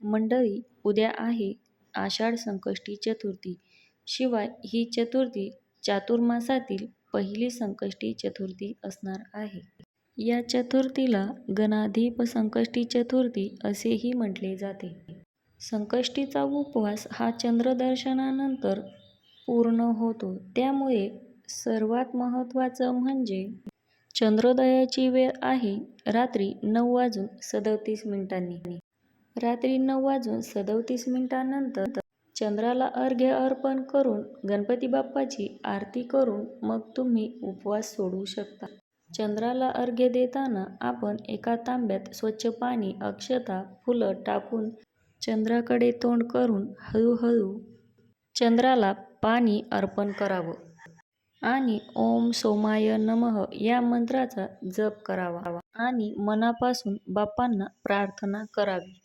मंडळी, उद्या आहे आषाढ संकष्टी चतुर्थी. शिवाय ही चतुर्थी चातुर्मासातील पहिली संकष्टी चतुर्थी असणार आहे. या चतुर्थीला गणाधिप संकष्टी चतुर्थी असेही म्हटले जाते. संकष्टीचा उपवास हा चंद्रदर्शनानंतर पूर्ण होतो. त्यामुळे सर्वात महत्त्वाचं म्हणजे चंद्रोदयाची वेळ आहे रात्री 9:37 रात्री 9:37 चंद्राला अर्घ्य अर्पण करून गणपती बाप्पाची आरती करून मग तुम्ही उपवास सोडू शकता. चंद्राला अर्घ्य देताना आपण एका तांब्यात स्वच्छ पाणी, अक्षता, फुलं टाकून चंद्राकडे तोंड करून हळूहळू चंद्राला पाणी अर्पण करावं आणि ओम सोमाय नमः या मंत्राचा जप करावा आणि मनापासून बाप्पांना प्रार्थना करावी.